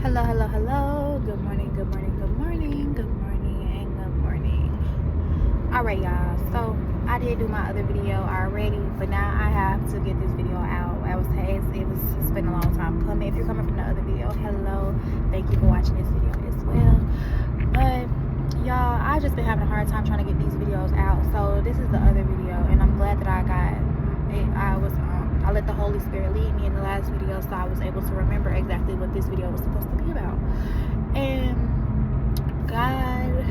Hello, hello, hello. Good morning, good morning, good morning, good morning, and good morning. Alright, y'all. So, I did do my other video already, but now I have to get this video out. It's been a long time coming. If you're coming from the other video, hello. Thank you for watching this video as well. But, y'all, I've just been having a hard time trying to get these videos out. So, this is the other video, and I'm glad that I got it. I let the Holy Spirit lead me in the last video, so I was able to remember exactly what this video was supposed to be about. And God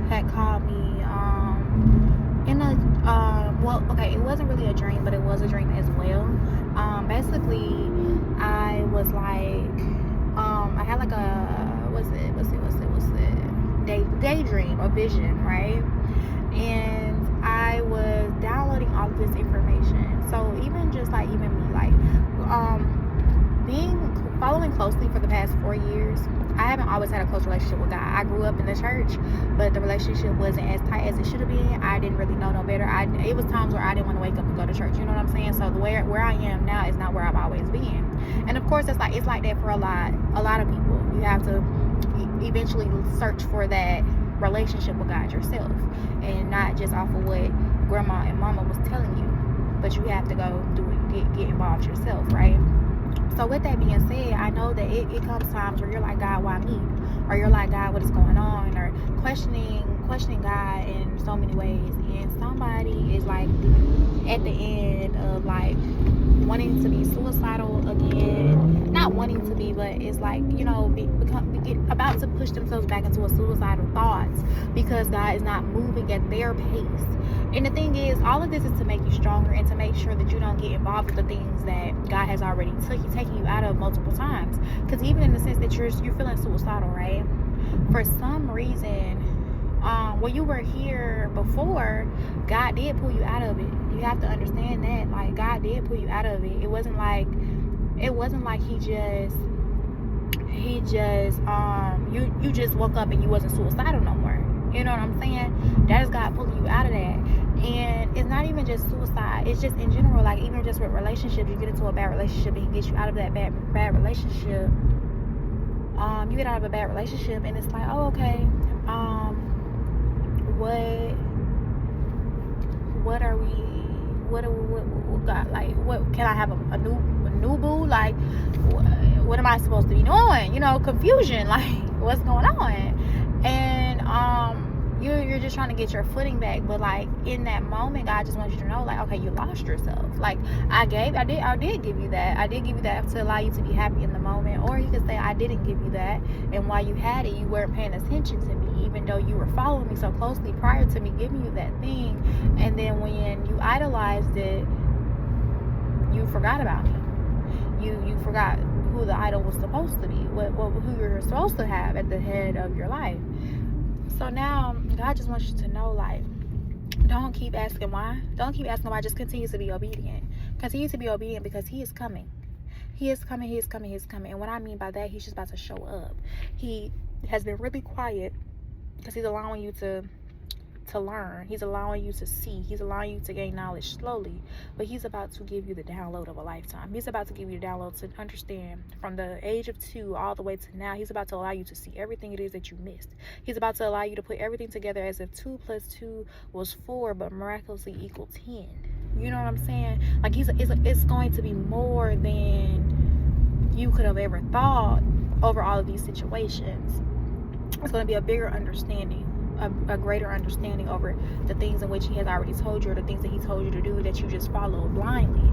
had called me in a it wasn't really a dream, but it was a dream as well. Basically, I was like, I had like a daydream, a vision, right? And I was downloading all of this information. So even me, like following closely for the past 4 years, I haven't always had a close relationship with God. I grew up in the church, but the relationship wasn't as tight as it should have been. I didn't really know no better. It was times where I didn't want to wake up and go to church. You know what I'm saying? So where I am now is not where I've always been. And of course, it's like that for a lot of people. You have to eventually search for that relationship with God yourself, and not just off of what grandma and mama was telling you, but you have to go do it, get involved yourself, right? So with that being said, I know that it comes times where you're like, God, why me? Or you're like, God, what is going on? Or questioning God in so many ways. And somebody is like at the end of like wanting to be suicidal again. Not wanting to be, but it's like, about to push themselves back into a suicidal thoughts because God is not moving at their pace. And the thing is, all of this is to make you stronger and to make sure that you don't get involved with the things that God has already taken you out of multiple times. Because even in the sense that you're feeling suicidal, right? For some reason, when you were here before, God did pull you out of it. You have to understand that, like, God did pull you out of it. It wasn't like he just you just woke up and you wasn't suicidal no more. You know what I'm saying? That is God pulling you out of that. And it's not even just suicide. It's just in general, like even just with relationships, you get into a bad relationship and he gets you out of that bad relationship. You get out of a bad relationship and it's like, oh, okay, what God, like, what can I have a new boo? Like, what am I supposed to be doing? Confusion, like, what's going on? And you're just trying to get your footing back, but like in that moment, God just wants you to know, like, okay, you lost yourself. Like, I did give you that. I did give you that to allow you to be happy in the moment. Or he could say, I didn't give you that, and while you had it, you weren't paying attention to me, even though you were following me so closely prior to me giving you that thing. And then when you idolized it, you forgot about me. You forgot who the idol was supposed to be, who you're supposed to have at the head of your life. So now God just wants you to know, like, don't keep asking why. Don't keep asking why. Just continue to be obedient. Continue to be obedient because he is coming. He is coming. He is coming. He is coming. And what I mean by that, he's just about to show up. He has been really quiet because he's allowing you to learn. He's allowing you to see. He's allowing you to gain knowledge slowly, but he's about to give you the download of a lifetime. He's about to give you the download to understand from the age of 2 all the way to now. He's about to allow you to see everything it is that you missed. He's about to allow you to put everything together as if 2 plus 2 was 4, but miraculously equal 10. You know what I'm saying? Like, it's going to be more than you could have ever thought over all of these situations. It's going to be a bigger understanding, a greater understanding over the things in which he has already told you, or the things that he told you to do that you just followed blindly.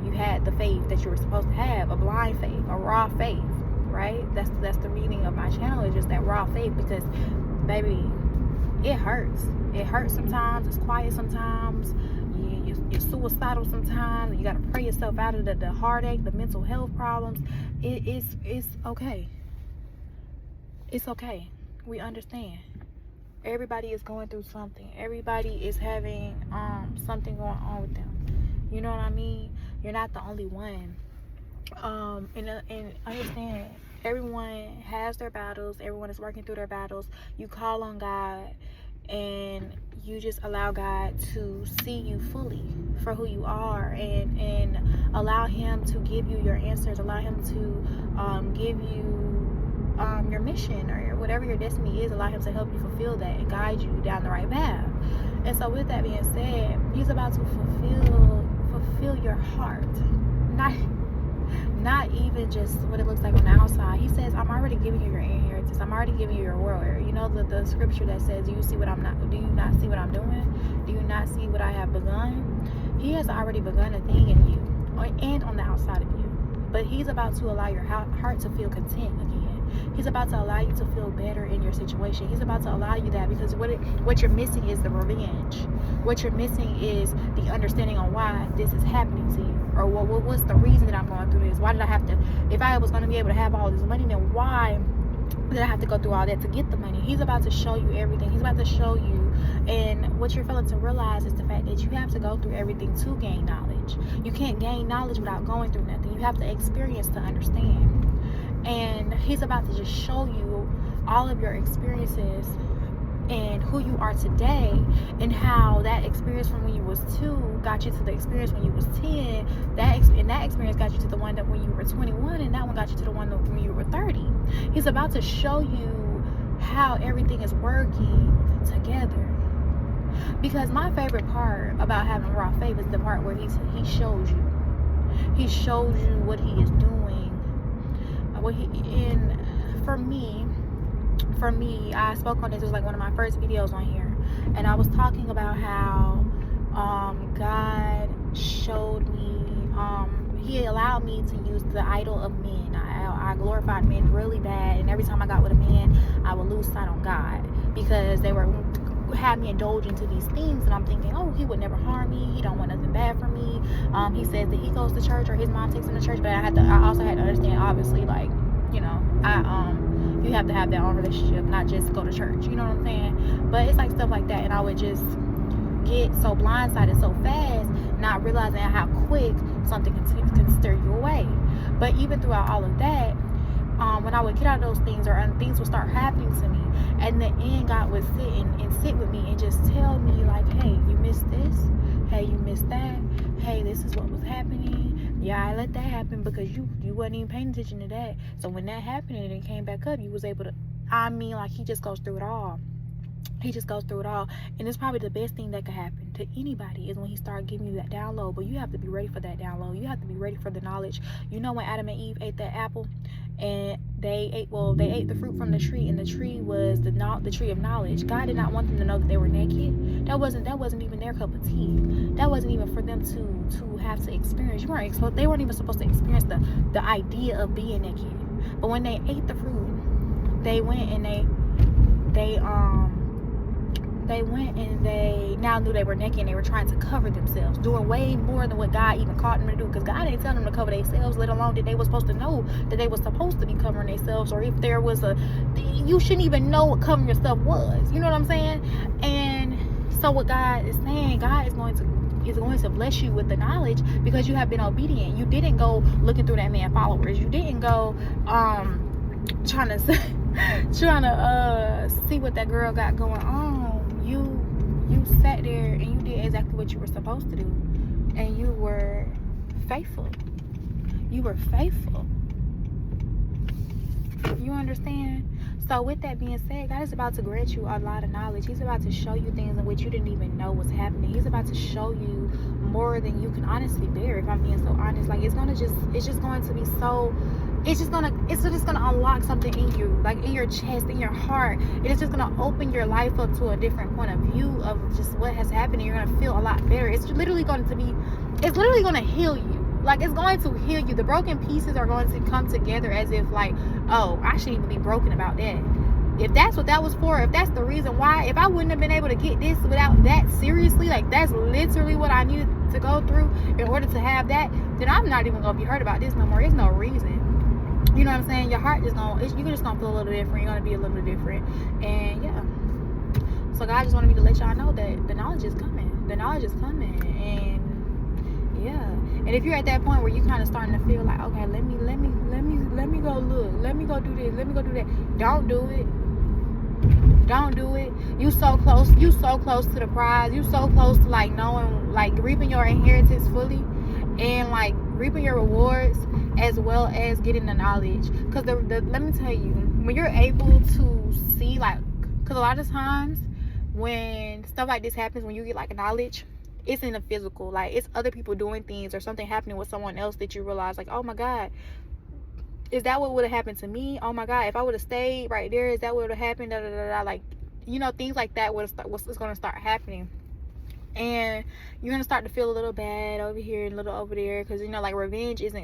You had the faith that you were supposed to have, a blind faith, a raw faith, right? That's the meaning of my channel, is just that raw faith, because baby, it hurts. It hurts sometimes. It's quiet sometimes. You're suicidal sometimes. You got to pray yourself out of the heartache, the mental health problems. It's okay. It's okay. We understand. Everybody is going through something. Everybody is having something going on with them. You know what I mean? You're not the only one. And understand, everyone has their battles. Everyone is working through their battles. You call on God and you just allow God to see you fully for who you are, and allow him to give you your answers. Allow him to give you your mission or whatever your destiny is. Allow him to help you fulfill that and guide you down the right path. And so with that being said, he's about to fulfill your heart. Not even just what it looks like on the outside. He says, I'm already giving you your inheritance. I'm already giving you your world. You know the scripture that says, do you not see what I'm doing? Do you not see what I have begun? He has already begun a thing in you and on the outside of you. But he's about to allow your heart to feel content again. He's about to allow you to feel better in your situation. He's about to allow you that, because what you're missing is the revenge. What you're missing is the understanding on why this is happening to you. Or what's the reason that I'm going through this? Why did I have to, if I was going to be able to have all this money, then why did I have to go through all that to get the money? He's about to show you everything. He's about to show you. And what you're failing to realize is the fact that you have to go through everything to gain knowledge. You can't gain knowledge without going through nothing. You have to experience to understand. And he's about to just show you all of your experiences and who you are today, and how that experience from when you was 2 got you to the experience when you was 10. That experience got you to the one that when you were 21, and that one got you to the one that when you were 30. He's about to show you how everything is working together. Because my favorite part about having raw faith is the part where he shows you. He shows you what he is doing. For me, I spoke on this. It was like one of my first videos on here, and I was talking about how God showed me, he allowed me to use the idol of men. I glorified men really bad, and every time I got with a man, I would lose sight on God, because they were had me indulge into these things, and I'm thinking, oh, he would never harm me, he don't want nothing bad for me. He says that he goes to church, or his mom takes him to church, but I also had to understand, obviously, like, you know, you have to have that own relationship, not just go to church, you know what I'm saying? But it's like stuff like that, and I would just get so blindsided so fast, not realizing how quick something can steer you away. But even throughout all of that, when I would get out of those things, or things would start happening to me, and the end, God would sit with me and just tell me, like, hey, you missed this, hey, you missed that, hey, this is what was happening. Yeah, I let that happen because you wasn't even paying attention to that. So when that happened and it came back up, you was able to, like, he just goes through it all. He just goes through it all. And it's probably the best thing that could happen to anybody is when he started giving you that download. But you have to be ready for that download. You have to be ready for the knowledge. You know, when Adam and Eve ate that apple, and they ate the fruit from the tree, and the tree was the tree of knowledge. God did not want them to know that they were naked. That wasn't even their cup of tea. That wasn't even for them to have to experience. They weren't even supposed to experience the idea of being naked. But when they ate the fruit, they went and they now knew they were naked, and they were trying to cover themselves, doing way more than what God even called them to do, because God didn't tell them to cover themselves, let alone that they were supposed to know that they were supposed to be covering themselves, or if there was you shouldn't even know what covering yourself was, you know what I'm saying? And so what God is saying, God is going to bless you with the knowledge, because you have been obedient. You didn't go looking through that man followers. You didn't go trying to see what that girl got going on. You sat there and you did exactly what you were supposed to do, and you were faithful. You understand? So with that being said, God is about to grant you a lot of knowledge. He's about to show you things in which you didn't even know was happening. He's about to show you more than you can honestly bear, if I'm being so honest. Like, it's just gonna unlock something in you, like in your chest, in your heart. It's just gonna open your life up to a different point of view of just what has happened, and you're gonna feel a lot better. It's literally gonna heal you. Like, it's going to heal you. The broken pieces are going to come together as if, like, oh, I shouldn't even be broken about that. If that's what that was for, if that's the reason why, if I wouldn't have been able to get this without that seriously, like, that's literally what I needed to go through in order to have that, then I'm not even going to be hurt about this no more. There's no reason. You know what I'm saying? Your heart you're just going to feel a little different. You're going to be a little different. And, yeah. So God just wanted me to let y'all know that the knowledge is coming. The knowledge is coming. And, yeah. And if you're at that point where you're kind of starting to feel like, okay, let me go look, let me go do this, let me go do that, don't do it. You so close to the prize. You so close to, like, knowing, like, reaping your inheritance fully, and, like, reaping your rewards. as well as getting the knowledge. Because let me tell you, when you're able to see, like, because a lot of times when stuff like this happens, when you get like knowledge, it's in the physical, like it's other people doing things or something happening with someone else that you realize, like, oh my God, is that what would have happened to me? Oh my God, if I would have stayed right there, is that what would have happened? Da, da, da, da. Like, you know, things like that what's going to start happening. And you're going to start to feel a little bad over here and a little over there, because, you know, like, revenge it's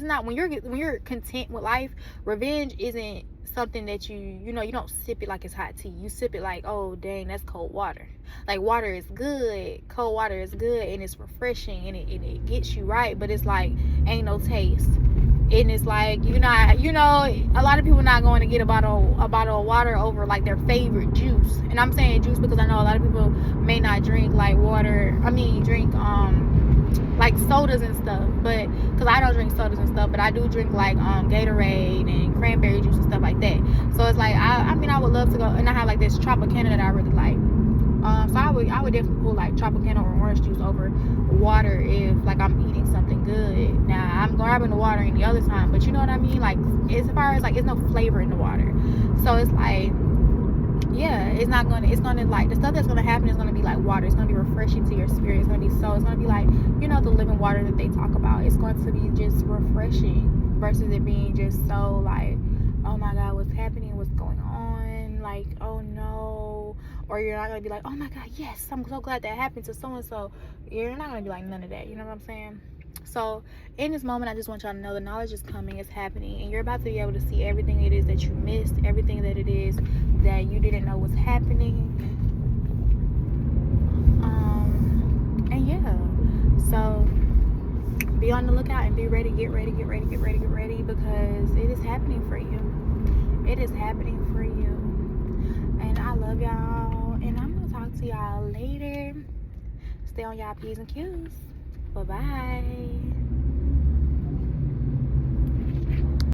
not, when you're content with life, revenge isn't something that you know, you don't sip it like it's hot tea. You sip it like, oh dang, that's cold water. Like, water is good, cold water is good, and it's refreshing, and it gets you right, but it's like ain't no taste. And it's like, you know, a lot of people not going to get a bottle of water over like their favorite juice. And I'm saying juice because I know a lot of people may not drink like water. I mean, drink like sodas and stuff. But because I don't drink sodas and stuff, but I do drink like Gatorade and cranberry juice and stuff like that. So it's like, I mean, I would love to go, and I have like this Tropicana that I really like. So I would definitely pull like Tropicana or orange juice over water if like I'm eating something good. Now I'm grabbing the water any other time, but you know what I mean, like, as far as like, there's no flavor in the water, so it's like, yeah, it's gonna like, the stuff that's gonna happen is gonna be like water. It's gonna be refreshing to your spirit. It's gonna be like, you know, the living water that they talk about. It's going to be just refreshing versus it being just so like, oh my God, what's happening, what's going on, like, oh no. Or you're not gonna be like, oh my God, yes, I'm so glad that happened to so and so. You're not gonna be like none of that. You know what I'm saying? So in this moment, I just want y'all to know the knowledge is coming, it's happening, and you're about to be able to see everything it is that you missed, everything that it is that you didn't know was happening. And yeah, so be on the lookout and be ready. Get ready, because it is happening for you. It is happening for you. And I love y'all, and I'm gonna talk to y'all later. Stay on y'all P's and Q's. Bye-bye.